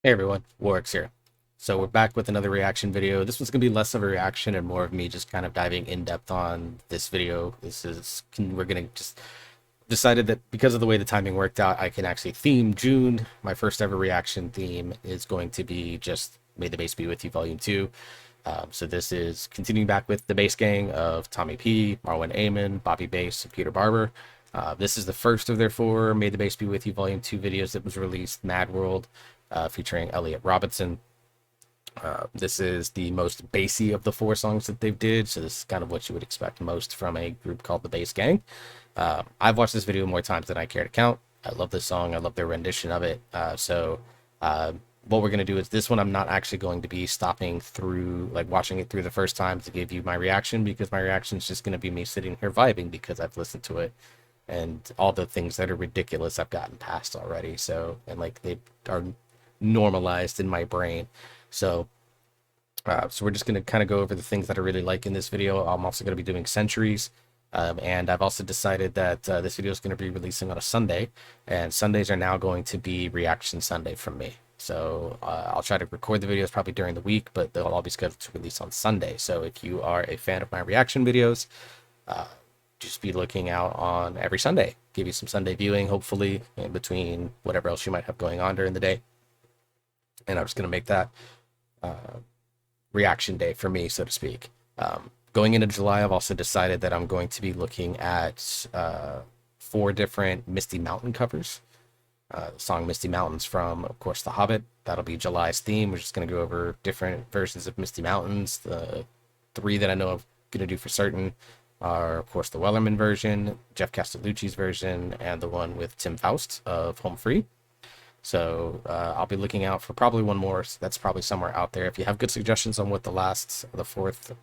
Hey everyone, Warwick's here. So we're back with another reaction video. This one's going to be less of a reaction and more of me just kind of diving in depth on this video. We're going to just decided that because of the way the timing worked out, I can actually theme June. My first ever reaction theme is going to be just May the Bass Be With You Volume 2. So this is continuing back with the Bass Gang of Tommy P, Marwan Amen, Bobby Bass, and Peter Barber. This is the first of their four May the Bass Be With You Volume 2 videos that was released, Mad World, featuring Elliot Robinson. This is the most bassy of the four songs that they've did, so this is kind of what you would expect most from a group called the Bass Gang. I've watched this video more times than I care to count. I love this song. I love their rendition of it. What we're going to do is this one, I'm not actually going to be stopping through, like watching it through the first time to give you my reaction, because my reaction is just going to be me sitting here vibing because I've listened to it and all the things that are ridiculous I've gotten past already. So, and like they are normalized in my brain. So we're just going to kind of go over the things that I really like in this video. I'm also going to be doing centuries. And I've also decided that this video is going to be releasing on a Sunday, and Sundays are now going to be Reaction Sunday from me. So I'll try to record the videos probably during the week, but they'll all be scheduled to release on Sunday. So if you are a fan of my reaction videos, just be looking out on every Sunday. Give you some Sunday viewing, hopefully, in between whatever else you might have going on during the day. And I'm just going to make that reaction day for me, so to speak. Going into July, I've also decided that I'm going to be looking at 4 different Misty Mountain covers. The song Misty Mountains from, of course, The Hobbit. That'll be July's theme. We're just going to go over different versions of Misty Mountains. The 3 that I know I'm going to do for certain are, of course, the Wellerman version, Jeff Castellucci's version, and the one with Tim Faust of Home Free. So I'll be looking out for probably one more. So that's probably somewhere out there. If you have good suggestions on what the 4th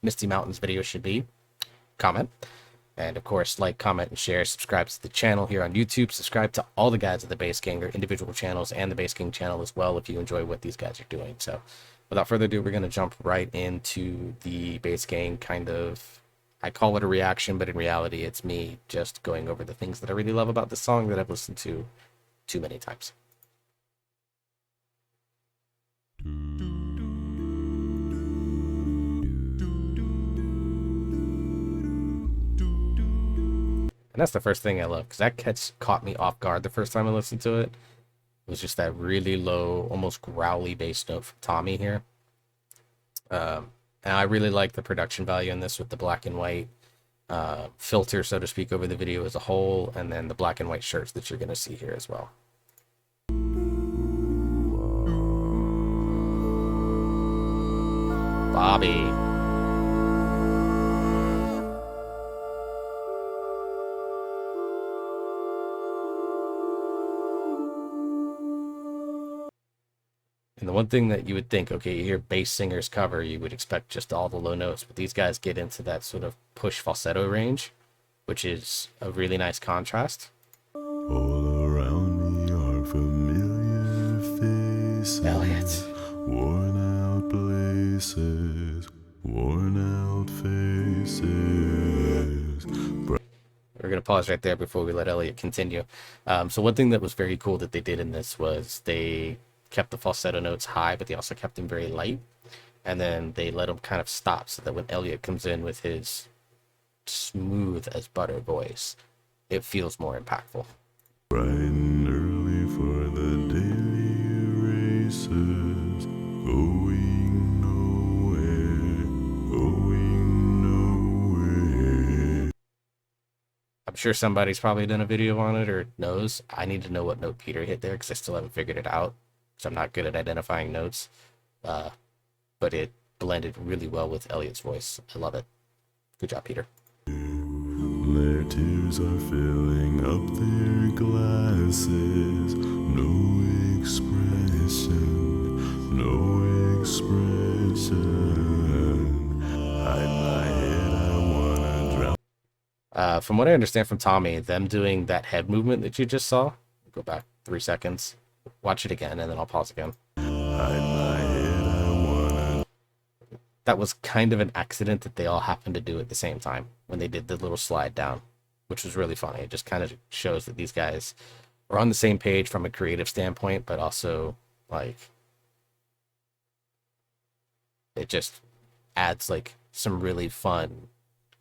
Misty Mountains video should be, comment. And of course, like, comment, and share. Subscribe to the channel here on YouTube. Subscribe to all the guys at the Bass Gang, their individual channels, and the Bass Gang channel as well, if you enjoy what these guys are doing. So without further ado, we're going to jump right into the Bass Gang kind of, I call it a reaction, but in reality, it's me just going over the things that I really love about the song that I've listened to too many times. And that's the first thing I love, because that caught me off guard the first time I listened to it. It was just that really low, almost growly bass note from Tommy here. And I really like the production value in this with the black and white filter, so to speak, over the video as a whole, and then the black and white shirts that you're going to see here as well. Bobby. And the one thing that you would think, okay, you hear bass singers cover, you would expect just all the low notes, but these guys get into that sort of push falsetto range, which is a really nice contrast. All around me are familiar faces, Elliot. worn out places, worn out faces. We're going to pause right there before we let Elliot continue. So one thing that was very cool that they did in this was they kept the falsetto notes high, but they also kept them very light. And then they let them kind of stop so that when Elliot comes in with his smooth as butter voice, it feels more impactful. Bright and early for the daily races, going nowhere, going nowhere. I'm sure somebody's probably done a video on it or knows. I need to know what note Peter hit there because I still haven't figured it out. So I'm not good at identifying notes. But it blended really well with Elliot's voice. I love it. Good job, Peter. Their tears are filling up their glasses. No expression, no expression. Hide my head, I wanna drown. From what I understand from Tommy, them doing that head movement that you just saw, go back 3 seconds, watch it again, and then I'll pause again. Hide my head, I wanna. That was kind of an accident that they all happened to do at the same time when they did the little slide down, which was really funny. It just kind of shows that these guys are on the same page from a creative standpoint, but also Like, it just adds like some really fun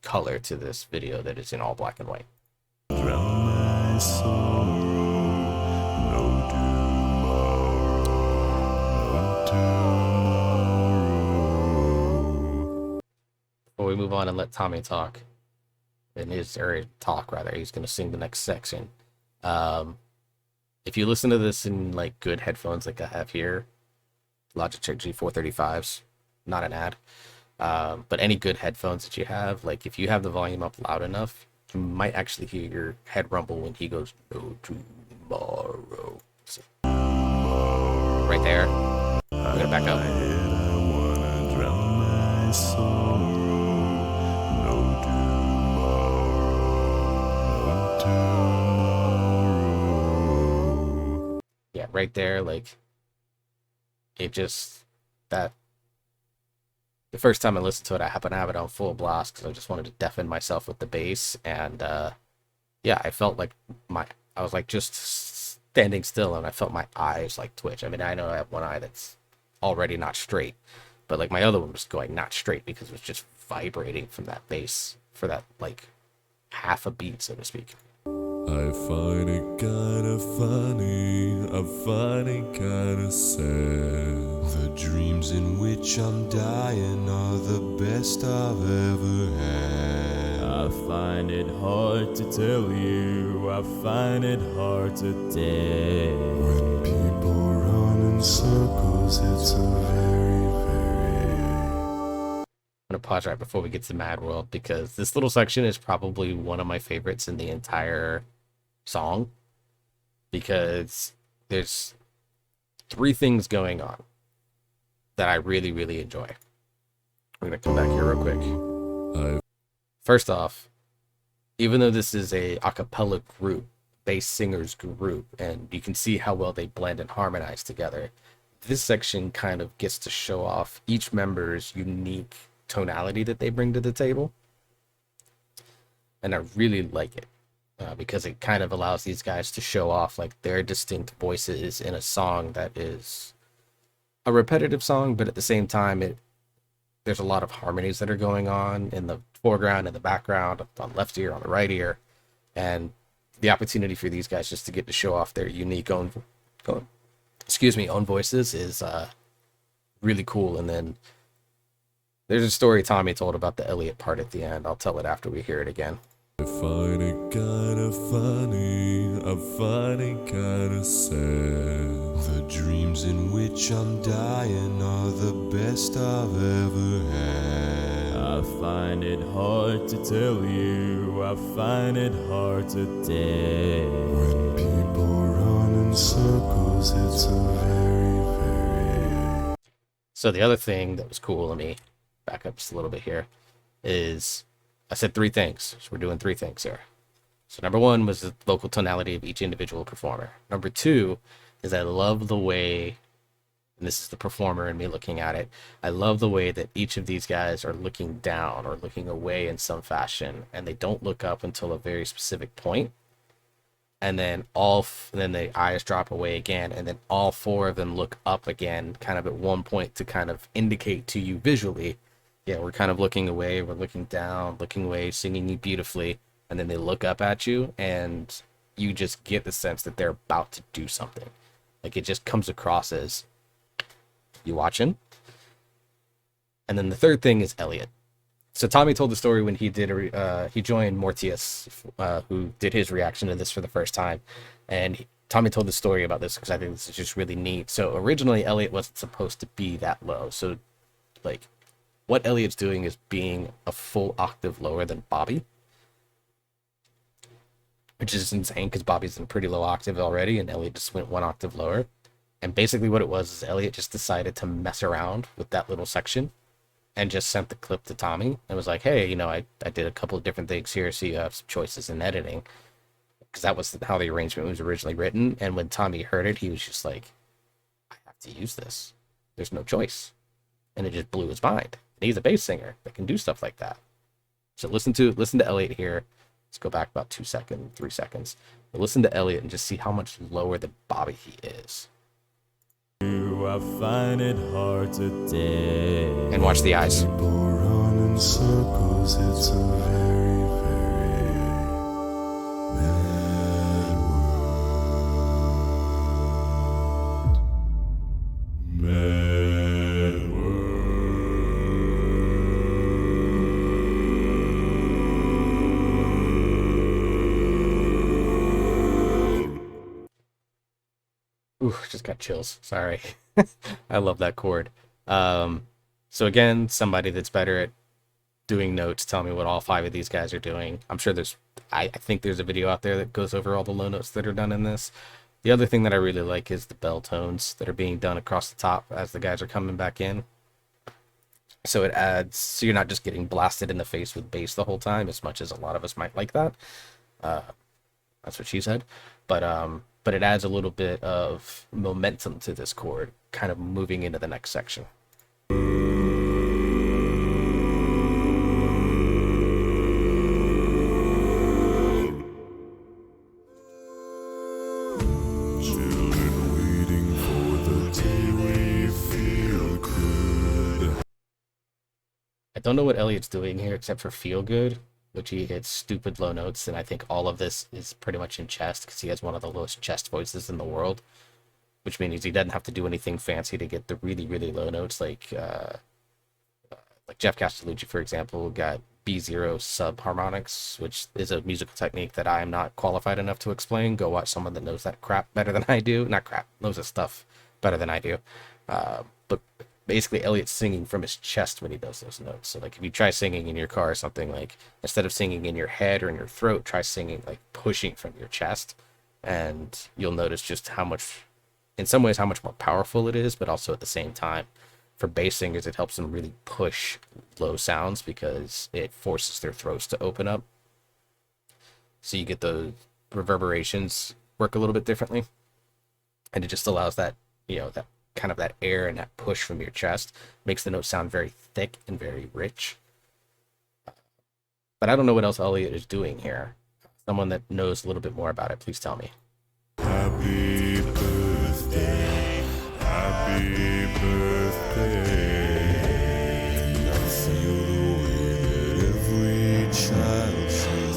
color to this video that is in all black and white. Drown my sorrow, no tomorrow, no tomorrow. Before we move on and let Tommy talk, he's gonna sing the next section. If you listen to this in like good headphones like I have here, Logitech G435s, not an ad, but any good headphones that you have, like if you have the volume up loud enough, you might actually hear your head rumble when he goes, no tomorrow. So, right there. I'm gonna back up. I wanna drown my sorrow, no tomorrow, no tomorrow. Yeah, right there, like, it just, that, the first time I listened to it, I happened to have it on full blast because I just wanted to deafen myself with the bass, and yeah, I felt like I was like just standing still, and I felt my eyes like twitch. I mean, I know I have one eye that's already not straight, but like my other one was going not straight because it was just vibrating from that bass for that like half a beat, so to speak. I find it kinda funny, I find it kinda sad. The dreams in which I'm dying are the best I've ever had. I find it hard to tell you, I find it hard to tell. When people run in circles, it's a very, I'm gonna pause right before we get to Mad World because this little section is probably one of my favorites in the entire song, because there's three things going on that I really, really enjoy. I'm gonna come back here real quick. First off, even though this is a cappella group, bass singers group, and you can see how well they blend and harmonize together, this section kind of gets to show off each member's unique tonality that they bring to the table. And I really like it because it kind of allows these guys to show off like their distinct voices in a song that is a repetitive song, but at the same time, there's a lot of harmonies that are going on in the foreground and the background, on the left ear, on the right ear, and the opportunity for these guys just to get to show off their unique own voices is really cool. And then there's a story Tommy told about the Elliot part at the end. I'll tell it after we hear it again. I find it kinda funny, I find it kinda sad. The dreams in which I'm dying are the best I've ever had. I find it hard to tell you, I find it hard to tell. When people run in circles, it's a very, very... So the other thing that was cool, let me back up just a little bit here, is I said three things. So we're doing three things here. So number one was the vocal tonality of each individual performer. Number two is I love the way, and this is the performer and me looking at it, I love the way that each of these guys are looking down or looking away in some fashion, and they don't look up until a very specific point. And then then the eyes drop away again, and then all four of them look up again, kind of at one point to kind of indicate to you visually, yeah, we're kind of looking away, we're looking down, looking away, singing you beautifully, and then they look up at you, and you just get the sense that they're about to do something. Like, it just comes across as, you watching? And then the third thing is Elliot. So Tommy told the story when he joined Mortius, who did his reaction to this for the first time, and Tommy told the story about this because I think this is just really neat. So originally Elliot wasn't supposed to be that low. So like, what Elliot's doing is being a full octave lower than Bobby, which is insane because Bobby's in a pretty low octave already, and Elliot just went one octave lower. And basically what it was is Elliot just decided to mess around with that little section and just sent the clip to Tommy and was like, hey, you know, I did a couple of different things here, so you have some choices in editing. Because that was how the arrangement was originally written. And when Tommy heard it, he was just like, I have to use this. There's no choice. And it just blew his mind. And he's a bass singer that can do stuff like that. So listen to Elliot here. Let's go back about 3 seconds. But listen to Elliot and just see how much lower than Bobby he is. you, I find it hard to dare. And watch the eyes. People run in circles, it's a very, very mad world. Mad world. Ooh, just got chills. Sorry. I love that chord. So again, somebody that's better at doing notes, tell me what all 5 of these guys are doing. I'm sure I think there's a video out there that goes over all the low notes that are done in this. The other thing that I really like is the bell tones that are being done across the top as the guys are coming back in. So it adds, so you're not just getting blasted in the face with bass the whole time, as much as a lot of us might like that. That's what she said. But it adds a little bit of momentum to this chord, kind of moving into the next section. Children waiting for the day we feel good. I don't know what Elliot's doing here except for feel good, which he hits stupid low notes, and I think all of this is pretty much in chest because he has one of the lowest chest voices in the world, which means he doesn't have to do anything fancy to get the really, really low notes like Jeff Castellucci, for example, got B0 Sub Harmonics, which is a musical technique that I am not qualified enough to explain. Go watch someone that knows that crap better than I do. Not crap, knows this stuff better than I do. But basically, Elliot's singing from his chest when he does those notes. So, like, if you try singing in your car or something, like, instead of singing in your head or in your throat, try singing, like, pushing from your chest. And you'll notice just how much, in some ways, how much more powerful it is, but also at the same time, for bass singers, it helps them really push low sounds because it forces their throats to open up. So you get those reverberations work a little bit differently. And it just allows that, that kind of that air and that push from your chest makes the note sound very thick and very rich. But I don't know what else Elliot is doing here. Someone that knows a little bit more about it, please tell me. Happy birthday, happy birthday. And I feel the way that every child should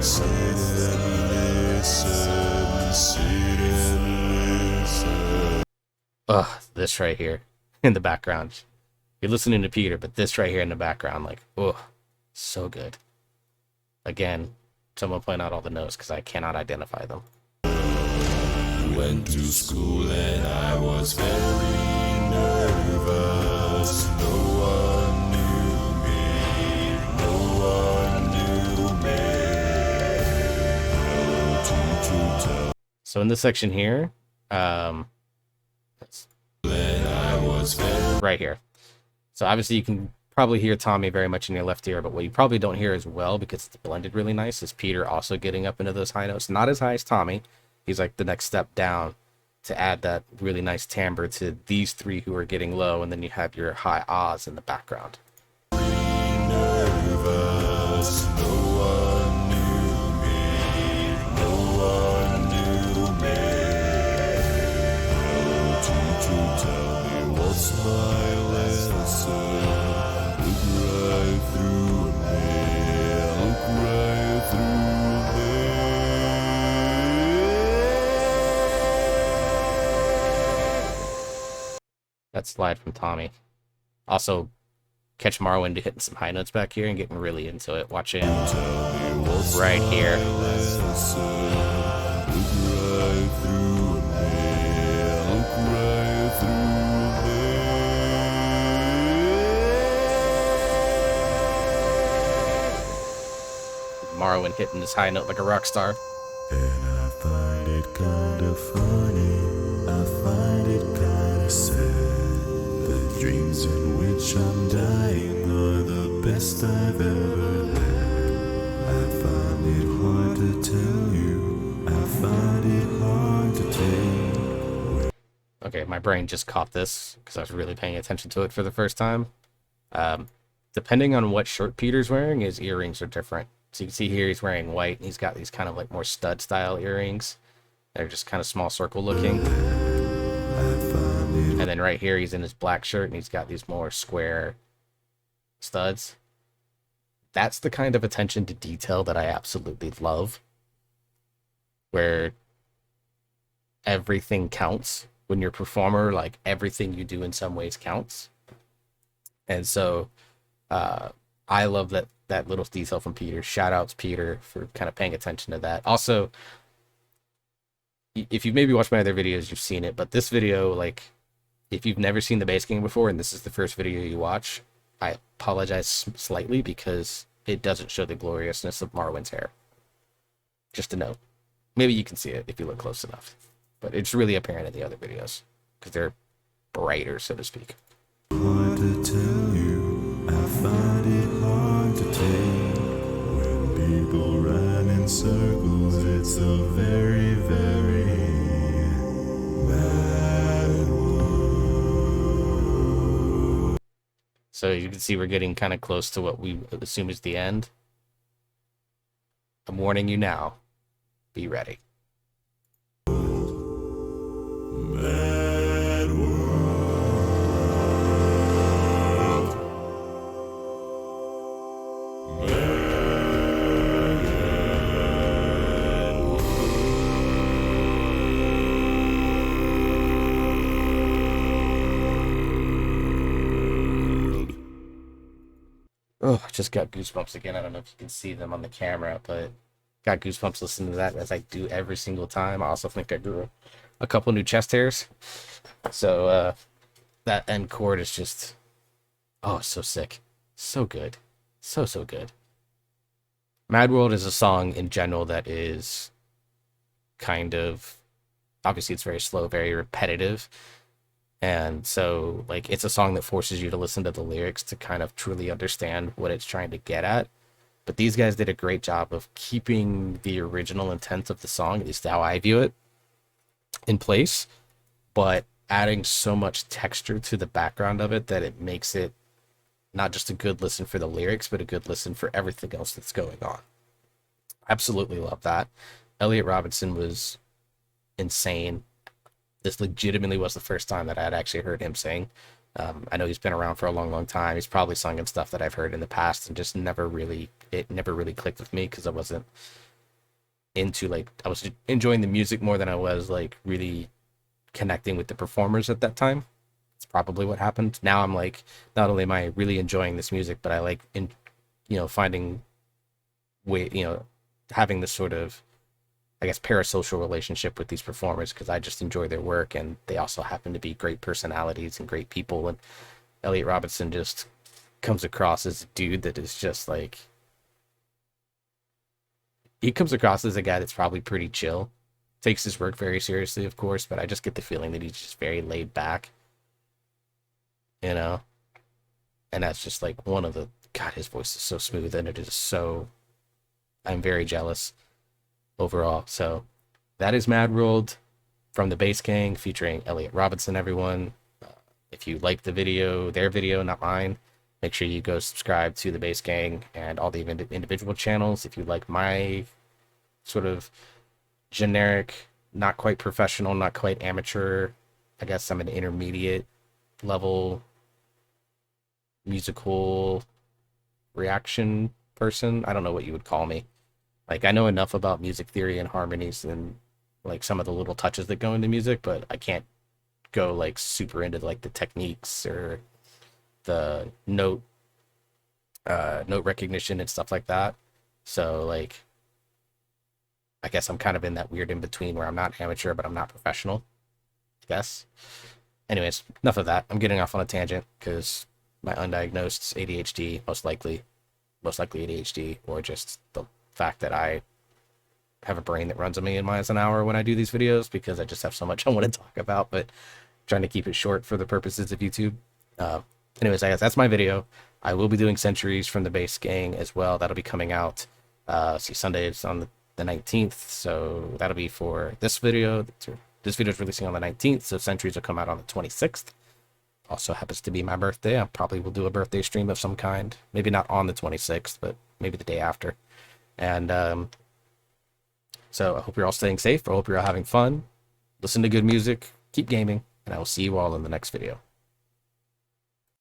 sit and listen, sit and listen. This right here in the background. You're listening to Peter, but this right here in the background, like, so good. Again, someone point out all the notes because I cannot identify them. Went to school and I was very nervous. No one knew me. No one knew me. Hello, teacher, tell. So in this section here, right here. So obviously you can probably hear Tommy very much in your left ear, but what you probably don't hear as well because it's blended really nice is Peter also getting up into those high notes. Not as high as Tommy. He's like the next step down to add that really nice timbre to these 3 who are getting low, and then you have your high ahs in the background. Nervous, no one knew me. No one knew me. Hello, teacher, tell me what's my lesson. Look right through me. Look right through me. That slide from Tommy. Also, catch Marwin hitting some high notes back here and getting really into it. Watch him right here. Marwin hitting this high note like a rock star. And I find it kind of funny. I find it kind of sad. The dreams in which I'm dying are the best I've ever had. I find it hard to tell you. I find it hard to take. Okay, my brain just caught this because I was really paying attention to it for the first time. Depending on what shirt Peter's wearing, his earrings are different. So you can see here he's wearing white, and he's got these kind of like more stud style earrings. They're just kind of small circle looking. I find And then right here, he's in his black shirt and he's got these more square studs. That's the kind of attention to detail that I absolutely love, where everything counts when you're a performer. Like, everything you do in some ways counts. And so I love that little detail from Peter. Shout outs Peter for kind of paying attention to that. Also, if you've maybe watched my other videos, you've seen it, but this video, like, if you've never seen the bass gang before and this is the first video you watch, I apologize slightly because it doesn't show the gloriousness of Marwin's hair. Just a note. Maybe you can see it if you look close enough, but it's really apparent in the other videos because they're brighter, so to speak. Hard to tell you, I find it hard to take. When people run in circles, it's a very, very bad one. So you can see we're getting kind of close to what we assume is the end. I'm warning you now. Be ready. Bad world. Oh, I just got goosebumps again. I don't know if you can see them on the camera, but got goosebumps listening to that as I do every single time. I also think I grew a couple new chest hairs. So that end chord is just, oh, so sick. So good. So good. Mad World is a song in general that is kind of, obviously it's very slow, very repetitive. And so, like, it's a song that forces you to listen to the lyrics to kind of truly understand what it's trying to get at. But these guys did a great job of keeping the original intent of the song, at least how I view it, in place, but adding so much texture to the background of it that it makes it not just a good listen for the lyrics, but a good listen for everything else that's going on. Absolutely love that. Elliot Robinson was insane. This legitimately was the first time that I had actually heard him sing. I know he's been around for a long time. He's probably sung in stuff that I've heard in the past and just never really clicked with me because I wasn't into, like, I was enjoying the music more than I was, like, really connecting with the performers at that time. It's probably what happened. Now I'm like, not only am I really enjoying this music, but I like, finding having this sort of, I guess, parasocial relationship with these performers because I just enjoy their work and they also happen to be great personalities and great people. And Elliot Robinson just comes across as a dude that is just like, he comes across as a guy that's probably pretty chill, takes his work very seriously, of course, but I just get the feeling that he's just very laid back, and that's just like one of the, God, his voice is so smooth and it is so, I'm very jealous overall. So that is Mad World from the Bass Gang featuring Elliot Robinson, everyone. If you like the video, their video, not mine, make sure you go subscribe to the Bass Gang and all the individual channels. If you like my sort of generic, not quite professional, not quite amateur, I guess I'm an intermediate level musical reaction person. I don't know what you would call me. Like, I know enough about music theory and harmonies and like some of the little touches that go into music, but I can't go like super into like the techniques or the note recognition and stuff like that. So like, I guess I'm kind of in that weird in between where I'm not amateur, but I'm not professional, I guess. Anyways, enough of that. I'm getting off on a tangent because my undiagnosed ADHD, most likely ADHD, or just the fact that I have a brain that runs a million miles an hour when I do these videos because I just have so much I want to talk about, but trying to keep it short for the purposes of YouTube. Anyways, I guess that's my video. I will be doing Centuries from the Bass Gang as well. That'll be coming out. Sunday is on the 19th, so that'll be for this video. This video is releasing on the 19th, so Centuries will come out on the 26th. Also happens to be my birthday. I probably will do a birthday stream of some kind. Maybe not on the 26th, but maybe the day after. And so I hope you're all staying safe. I hope you're all having fun. Listen to good music. Keep gaming. and I will see you all in the next video.